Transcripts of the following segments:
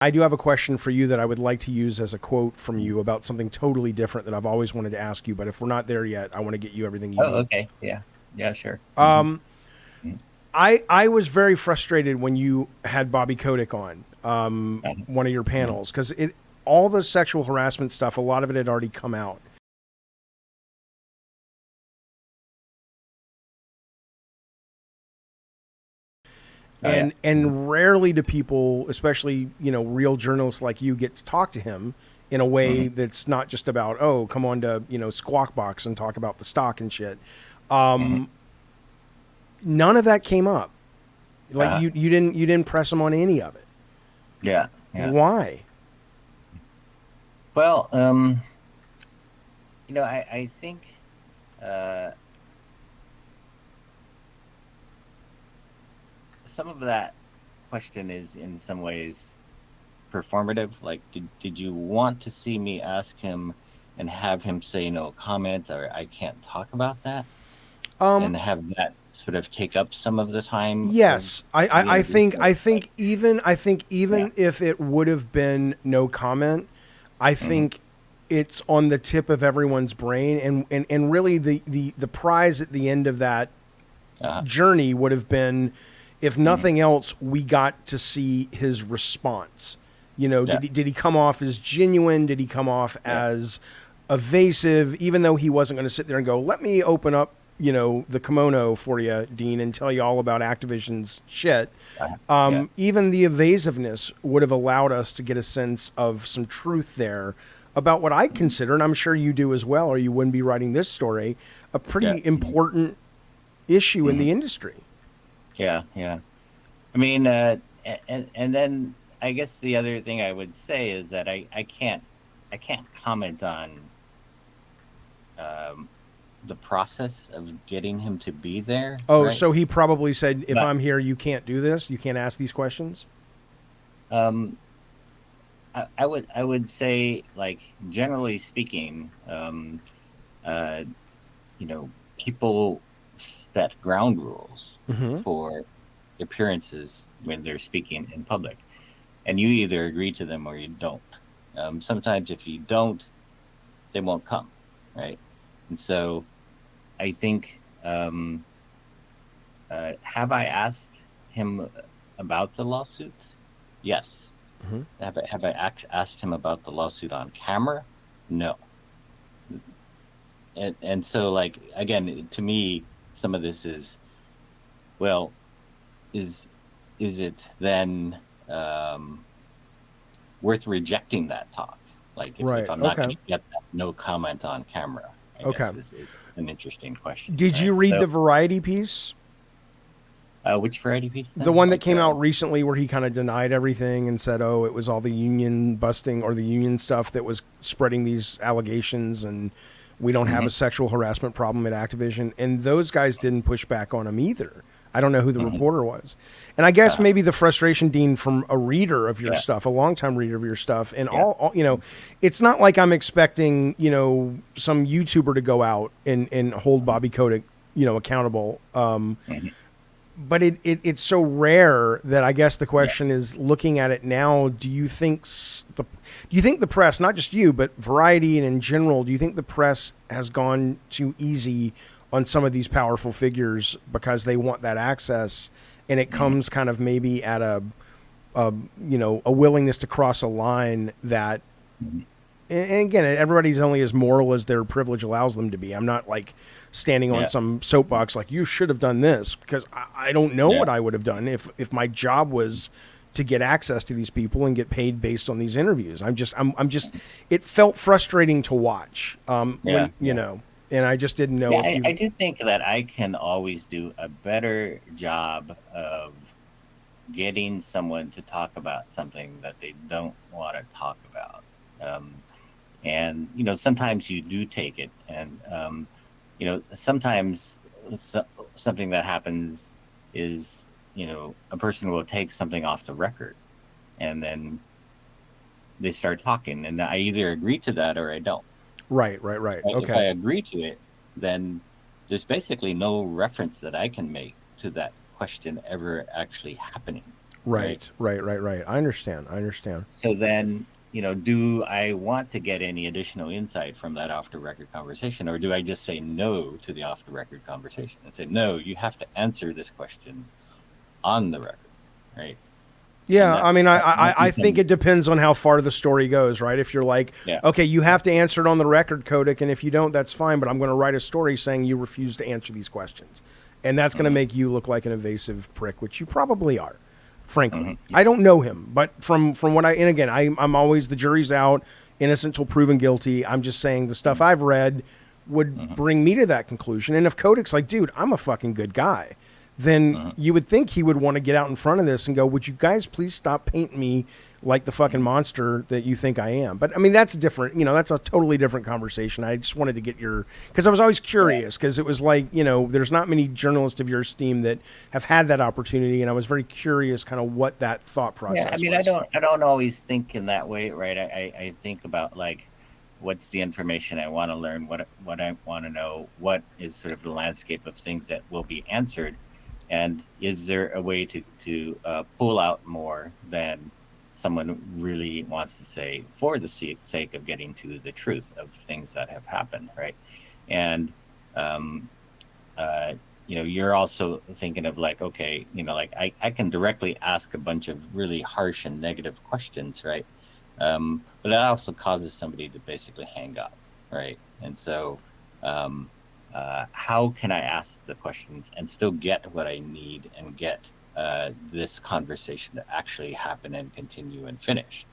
I do have a question for you that I would like to use as a quote from you about something totally different that I've always wanted to ask you. But if we're not there yet, I want to get you everything you Oh, need. okay. Yeah. Yeah, sure. Um, Mm. I was very frustrated when you had Bobby Kotick on Uh-huh. one of your Mhm. panels because it all the sexual harassment stuff, a lot of it had already come out. Oh, yeah. Mhm. And rarely do people, especially real journalists like you, get to talk to him in a way Mhm. that's not just about, oh, come on to Squawk Box and talk about the stock and shit. Mhm. None of that came up. Like Uh-huh. you didn't press him on any of it. Yeah. Yeah. Why? Well, I think uh some of that question is in some ways performative. Like, did you want to see me ask him and have him say no comment, or I can't talk about that, Um, and have that sort of take up some of the time of yes, the I interview? think Like, I think yeah. even if it would have been no comment, I Hmm. think it's on the tip of everyone's brain, and really the prize at the end of that Uh-huh. journey would have been, if Hmm. nothing else, we got to see his response. Yeah. Did he come off as genuine? Did he come off Yeah. as evasive? Even though he wasn't going to sit there and go, "Let me open up, the kimono for you, Dean, and tell you all about Activision's shit." Uh-huh. Yeah. Even the evasiveness would have allowed us to get a sense of some truth there about what I Mhm. consider, and I'm sure you do as well, or you wouldn't be writing this story, a Yeah. pretty important issue in Hmm. the industry. Yeah. Yeah. I mean, and then I guess the other thing I would say is that I can't comment on um, the process of getting him to be there, Oh, right? so he probably said, if But I'm here, you can't do this. You can't ask these questions. um, I would say, like, generally speaking, uh, people set ground rules Mm-hmm. for appearances when they're speaking in public, and you either agree to them or you don't. Sometimes if you don't, they won't come, right? And so I think, have I asked him about the lawsuit? Yes. Mm-hmm. Have I asked him about the lawsuit on camera? No. And so, like, again, to me, some of this is, well, is is it then um, worth rejecting that talk? Like, if Right. I'm not going Okay. to get that no comment on camera, I Okay. guess is an interesting question, Did you right? read So, the Variety piece? which variety piece The then? one that Like, came out recently where he kind of denied everything and said, oh, it was all the union busting or the union stuff that was spreading these allegations, and we don't have a mhm, sexual harassment problem at Activision. And those guys didn't push back on him either. I don't know who the mhm, reporter was. And I guess uh, maybe the frustration, Dean, from a reader of your yeah, stuff, a longtime reader of your stuff, and yeah, it's not like I'm expecting, some YouTuber to go out and hold mhm, Bobby Kotick, accountable. mhm, But it's so rare that I guess the yeah, question is, looking at it now, do you think the press, not just you, but Variety and in general, do you think the press has gone too easy on some of these powerful figures because they want that access, and it mhm, comes kind of maybe at a willingness to cross a line that, mhm, and again, everybody's only as moral as their privilege allows them to be. I'm not like standing on yeah, some soapbox like you should have done this, because I don't know yeah, what I would have done if my job was to get access to these people and get paid based on these interviews. I'm just it felt frustrating to watch, yeah, when yeah. and I just didn't know Yeah, if I you. do think that I can always do a better job of getting someone to talk about something that they don't want to talk about. Um, and sometimes you do take it, and sometimes something that happens is, a person will take something off the record, and then they start talking, and I either agree to that or I don't. Right, right, right. Right? If I Okay. agree to it, then there's basically no reference that I can make to that question ever actually happening. Right. I understand. So then, do I want to get any additional insight from that off the record conversation, or do I just say no to the off the record conversation and say, no, you have to answer this question on the record, right? And Yeah, that, I mean, that I think becomes, it depends on how far the story goes, right? If you're like, yeah, okay, you have to answer it on the record, Kotick, and if you don't, that's fine, but I'm going to write a story saying you refuse to answer these questions. And that's going to make you look like an evasive prick, which you probably are, frankly. yeah, I don't know him, but from what and again, I'm always, the jury's out, innocent till proven guilty. I'm just saying the stuff I've read would bring me to that conclusion. And if Kotick's like, dude, I'm a fucking good guy, then you would think he would want to get out in front of this and go, would you guys please stop painting me like the fucking monster that you think I am? But I mean, that's different. That's a totally different conversation. I just wanted to get because I was always curious, because it was like, there's not many journalists of your esteem that have had that opportunity. And I was very curious kind of what that thought process yeah. I mean, was. I don't always think in that way, right? I think about like, what's the information I want to learn, what I want to know, what is sort of the landscape of things that will be answered. And is there a way to pull out more than someone really wants to say for the sake of getting to the truth of things that have happened, right? And you're also thinking of like, okay, like I can directly ask a bunch of really harsh and negative questions, right? But that also causes somebody to basically hang up, right? And so how can I ask the questions and still get what I need and get this conversation to actually happen and continue and finish?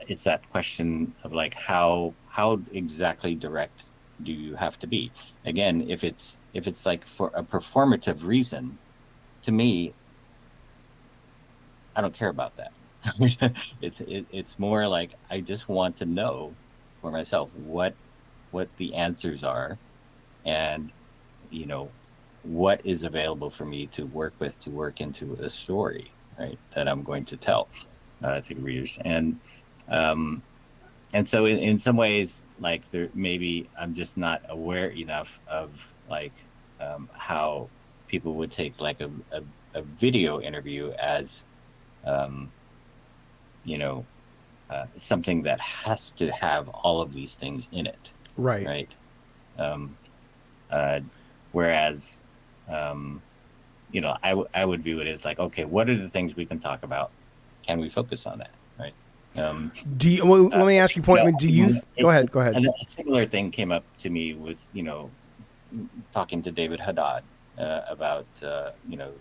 It's that question of like, how exactly direct do you have to be? Again, if it's like for a performative reason, to me, I don't care about that. It's more like I just want to know for myself what the answers are, and what is available for me to work with, to work into a story, right, that I'm going to tell to readers. And so in some ways, like, there maybe I'm just not aware enough of like how people would take like a video interview as something that has to have all of these things in it. Right. Whereas, I would view it as like, okay, what are the things we can talk about? Can we focus on that? Right. Let me ask you a point. I mean, go ahead. And a similar thing came up to me with, talking to David Haddad about, the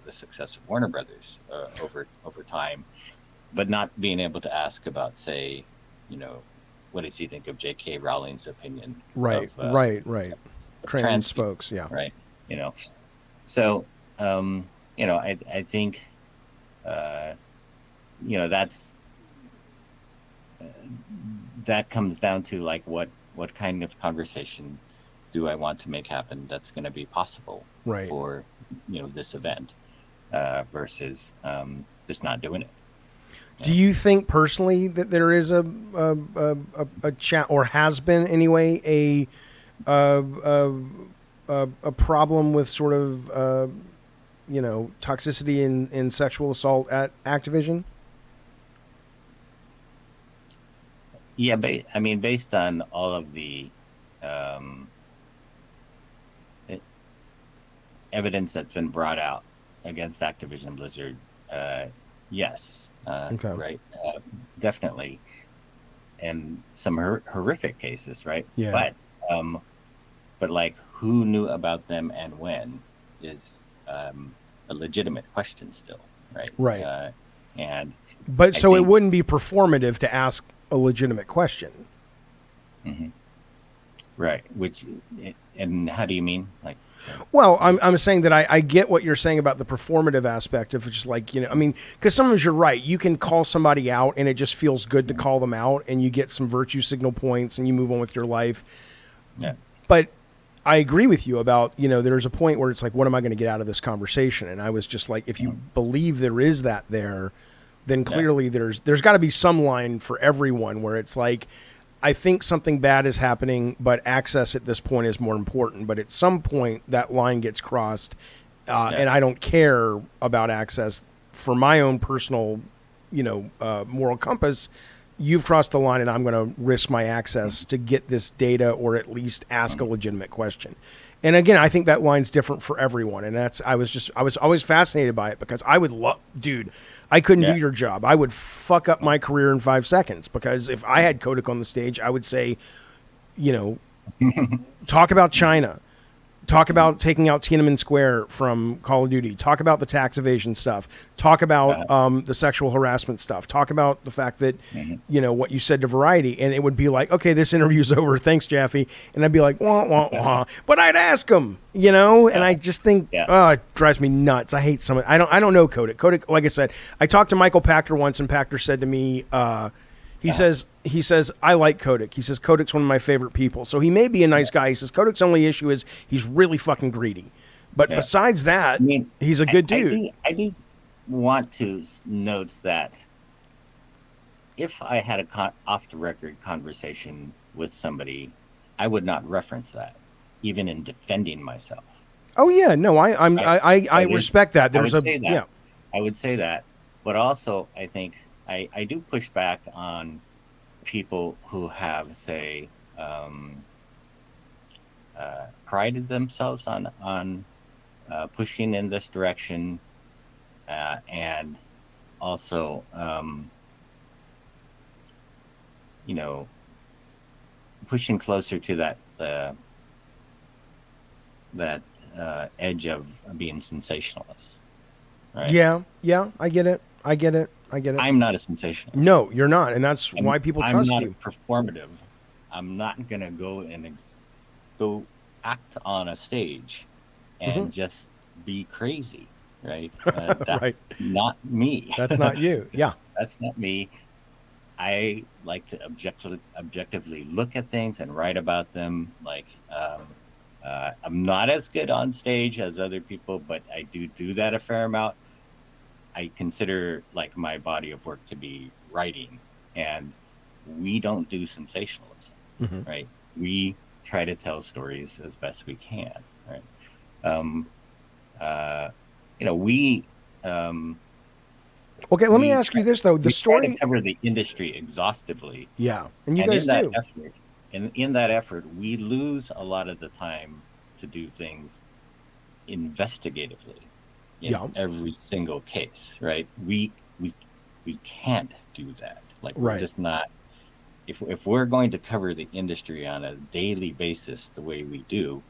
success of Warner Brothers over time, but not being able to ask about, say, what does he think of J.K. Rowling's opinion? Right. Trans folks, yeah. Right. So, I think, that comes down to like, what kind of conversation do I want to make happen that's going to be possible for, this event versus just not doing it. Do you think personally that there is a chat, or has been anyway, a problem with sort of toxicity in sexual assault at Activision? Yeah, based on all of the evidence that's been brought out against Activision Blizzard, yes. Okay. Right. Definitely. And some horrific cases, right? Yeah. But like, who knew about them and when is a legitimate question still, right? Right. But so it wouldn't be performative to ask a legitimate question. Mm-hmm. Right. And how do you mean? Like, well, I'm saying that I get what you're saying about the performative aspect of just like, because sometimes you're right. You can call somebody out and it just feels good to call them out, and you get some virtue signal points and you move on with your life. Yeah. But I agree with you about, there's a point where it's like, what am I going to get out of this conversation? And I was just like, if you believe there is that there, then clearly there's got to be some line for everyone where it's like, I think something bad is happening, but access at this point is more important. But at some point, that line gets crossed, and I don't care about access for my own personal, moral compass. You've crossed the line, and I'm going to risk my access to get this data or at least ask a legitimate question. And again, I think that line's different for everyone. And I was always fascinated by it because I would dude, I couldn't do your job. I would fuck up my career in 5 seconds because if I had Kotick on the stage, I would say, talk about China. Talk about taking out Tiananmen Square from Call of Duty. Talk about the tax evasion stuff. Talk about the sexual harassment stuff. Talk about the fact that, what you said to Variety. And it would be like, okay, this interview's over. Thanks, Jaffe. And I'd be like, wah, wah, wah. But I'd ask him, and I just think, it drives me nuts. I hate someone. I don't know Kotick. Kotick, like I said, I talked to Michael Pachter once, and Pachter said to me, he says, I like Kotick. He says, Kotick's one of my favorite people. So he may be a nice guy. He says, Kotick's only issue is he's really fucking greedy. But besides that, he's a good dude. I do want to note that if I had a off-the-record conversation with somebody, I would not reference that, even in defending myself. Oh, yeah. No, I respect that. I would say that. But also, I think I do push back on people who have, say, prided themselves on pushing in this direction, and also, pushing closer to that edge of being sensationalist. Right? Yeah, I get it. I'm not a sensationalist. No, you're not, and that's why people trust you. I'm not performative. I'm not gonna go and go act on a stage and just be crazy, right? Right. Not me. That's not you. Yeah. That's not me. I like to objectively look at things and write about them. Like, I'm not as good on stage as other people, but I do that a fair amount. I consider like my body of work to be writing, and we don't do sensationalism, right? We try to tell stories as best we can, right? Okay, let me ask you this though: the story try to cover the industry exhaustively, and you guys do. In that effort, we lose a lot of the time to do things investigatively. In every single case, right? We can't do that. Like, we're just not. If we're going to cover the industry on a daily basis the way we do,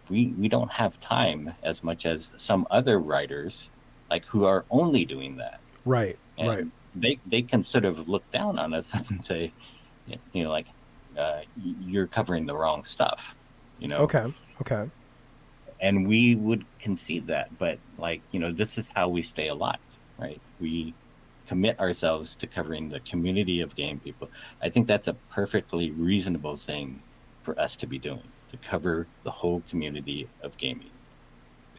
we don't have time as much as some other writers, like, who are only doing that. Right. And they can sort of look down on us and say, like, you're covering the wrong stuff. Okay. And we would concede that, but this is how we stay alive, right? We commit ourselves to covering the community of game people. I think that's a perfectly reasonable thing for us to be doing, to cover the whole community of gaming,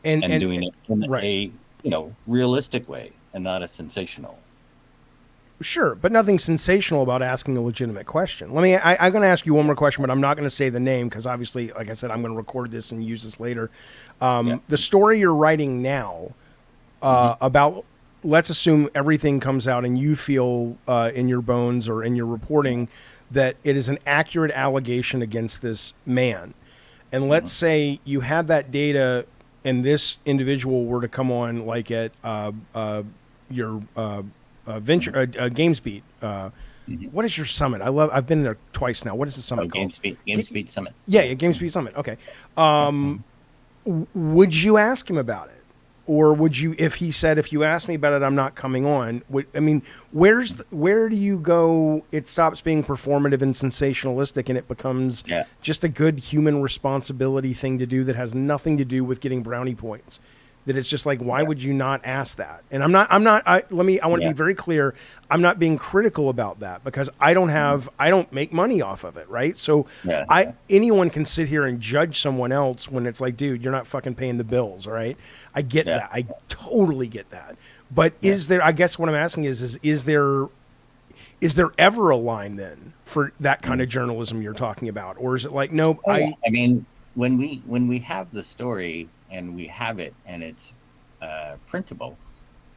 and doing it in a realistic way and not a sensational. Sure, but nothing sensational about asking a legitimate question. I'm going to ask you one more question, but I'm not going to say the name because obviously, like I said, I'm going to record this and use this later. The story you're writing now about, let's assume everything comes out and you feel in your bones or in your reporting that it is an accurate allegation against this man. And let's say you had that data and this individual were to come on like at your... venture GamesBeat. What is your summit? I've been there twice now. What is the summit called? GamesBeat Summit. Yeah, GamesBeat Summit. Okay. Would you ask him about it, or would you? If he said, "If you ask me about it, I'm not coming on." Where do you go? It stops being performative and sensationalistic, and it becomes just a good human responsibility thing to do that has nothing to do with getting brownie points. That it's just like, why would you not ask that? And I want to be very clear. I'm not being critical about that because I don't make money off of it. Right. So anyone can sit here and judge someone else when it's like, dude, you're not fucking paying the bills. All right. I get that. I totally get that. But is there, I guess what I'm asking is there, Is there ever a line then for that kind of journalism you're talking about, or is it like, nope? Oh, yeah. I mean, when we have the story and we have it and it's printable,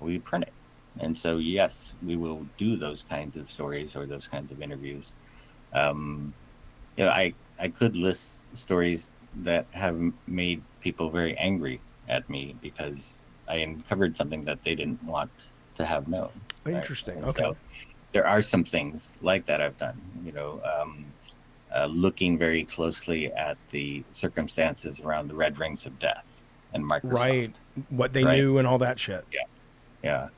we print it. And so, yes, we will do those kinds of stories or those kinds of interviews. I could list stories that have made people very angry at me because I uncovered something that they didn't want to have known. Interesting. Right? Okay. So there are some things like that I've done. Looking very closely at the circumstances around the red rings of death and Microsoft. Right. What they knew and all that shit. Yeah.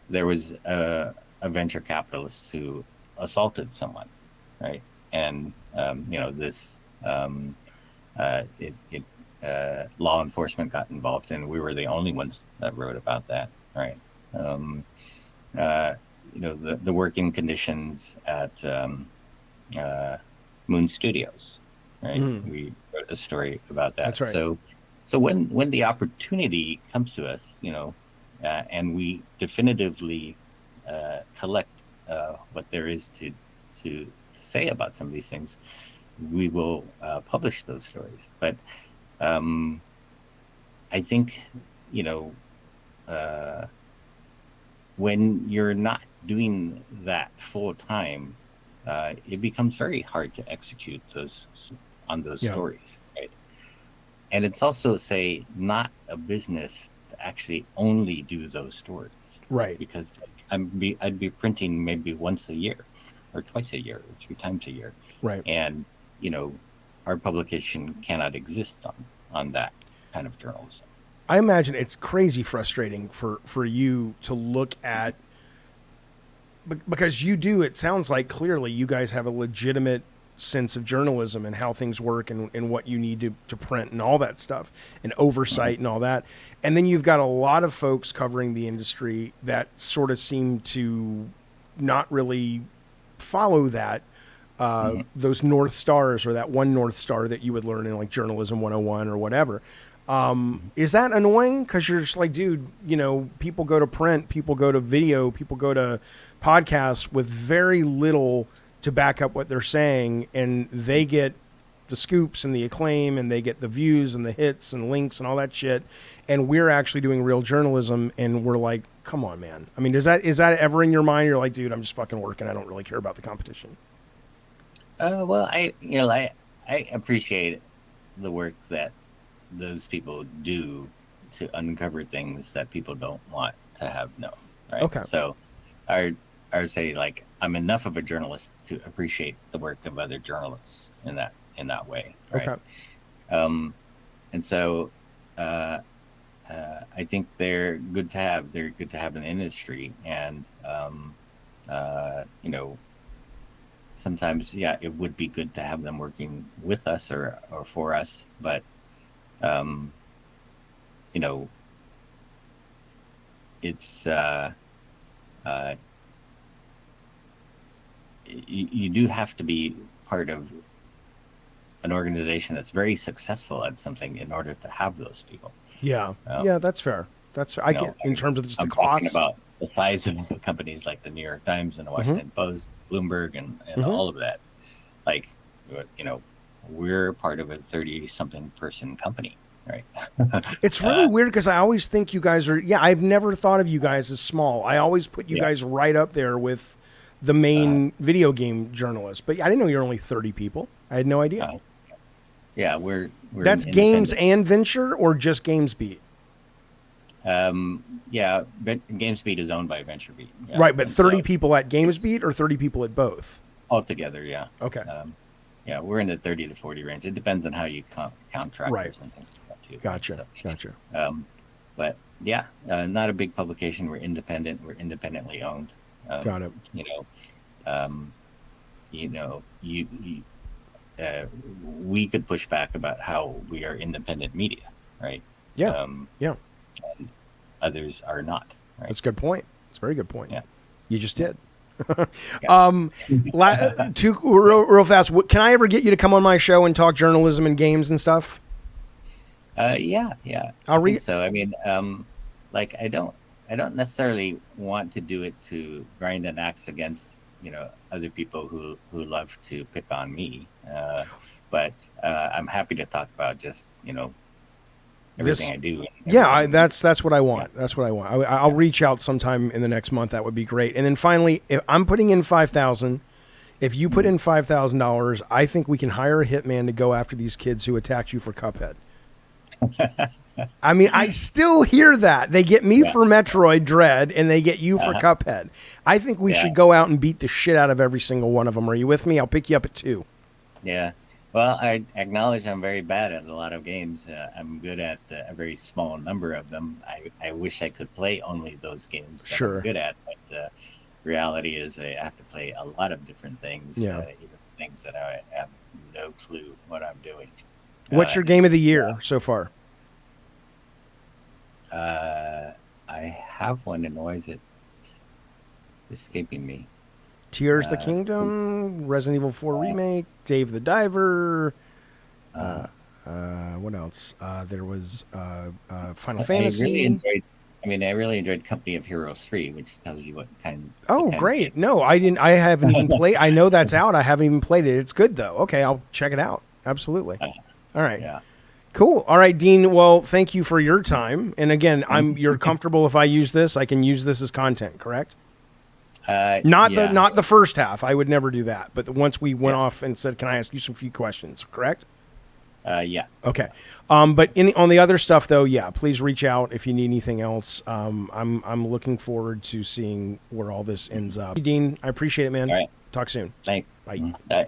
There was a venture capitalist who assaulted someone, right? And this law enforcement got involved, and we were the only ones that wrote about that, right? The working conditions at Moon Studios, right? We wrote a story about that. That's right. So when the opportunity comes to us, and we definitively collect what there is to say about some of these things, we will publish those stories. But I think, when you're not doing that full time, it becomes very hard to execute those stories, right? And it's also, not a business to actually only do those stories, right? Because I'd be printing maybe once a year, or twice a year, or 3 times a year, right? And our publication cannot exist on that kind of journalism. I imagine it's crazy frustrating for you to look at, because you do, it sounds like clearly you guys have a legitimate sense of journalism and how things work and what you need to print and all that stuff and oversight and all that. And then you've got a lot of folks covering the industry that sort of seem to not really follow that, those North Stars, or that one North Star that you would learn in like Journalism 101 or whatever. Is that annoying? Because you're just like, dude, people go to print, people go to video, people go to podcasts with very little to back up what they're saying, and they get the scoops and the acclaim, and they get the views and the hits and links and all that shit, and we're actually doing real journalism, and we're like, come on, man. I mean, is that ever in your mind? You're like, dude, I'm just fucking working. I don't really care about the competition. Well, I appreciate the work that those people do to uncover things that people don't want to have known, right? Okay. So I would say, like, I'm enough of a journalist to appreciate the work of other journalists in that way, right? Okay. And so I think they're good to have. They're good to have in the industry, and sometimes, it would be good to have them working with us or for us, but it's you do have to be part of an organization that's very successful at something in order to have those people. Yeah, that's fair. I get in terms of just the cost. I'm talking about the size of companies like the New York Times and the Washington Post, Bloomberg, and all of that. Like, we're part of a 30-something person company, right? It's really weird because I always think you guys are. Yeah, I've never thought of you guys as small. I always put you guys right up there with the main video game journalists. But I didn't know you're only 30 people. I had no idea. We're that's Games and Venture, or just GamesBeat? But GamesBeat is owned by VentureBeat. Yeah. Right, but 30 people at GamesBeat or 30 people at both? Altogether, yeah. Okay. We're in the 30 to 40 range. It depends on how you count trackers and things like that too. Gotcha. But not a big publication. We're independent. We're independently owned. Got it. We could push back about how we are independent media, right? Yeah. And others are not. Right? That's a good point. It's a very good point. Yeah. You just did. Real fast. Can I ever get you to come on my show and talk journalism and games and stuff? Yeah. I'll read. So I mean, I don't I don't necessarily want to do it to grind an axe against, other people who love to pick on me. But I'm happy to talk about just, everything I do. Yeah, that's what I want. That's what I want. I'll reach out sometime in the next month. That would be great. And then finally, if I'm putting in 5,000, if you put in $5,000, I think we can hire a hitman to go after these kids who attacked you for Cuphead. I mean, I still hear that. They get me for Metroid Dread, and they get you for Cuphead. I think we should go out and beat the shit out of every single one of them. Are you with me? I'll pick you up at 2. Yeah. Well, I acknowledge I'm very bad at a lot of games. I'm good at a very small number of them. I wish I could play only those games that I'm good at, but the reality is I have to play a lot of different things, even things that I have no clue what I'm doing. What's your game of the year so far? I have one, and why is it escaping me? Tears the Kingdom, Resident Evil 4 Remake, Dave the Diver. What else? There was Final Fantasy. I really enjoyed Company of Heroes 3, which tells you what kind. Oh, great! No, I didn't. I haven't even played. I know that's out. I haven't even played it. It's good though. Okay, I'll check it out. Absolutely. All right. Yeah. Cool. All right, Dean. Well, thank you for your time. And again, you're comfortable if I use this. I can use this as content, correct? Not the first half. I would never do that. But once we went off and said, "Can I ask you some few questions?" Correct? Yeah. Okay. But on the other stuff, though, please reach out if you need anything else. I'm looking forward to seeing where all this ends up. Dean, I appreciate it, man. All right. Talk soon. Thanks. Bye. Bye.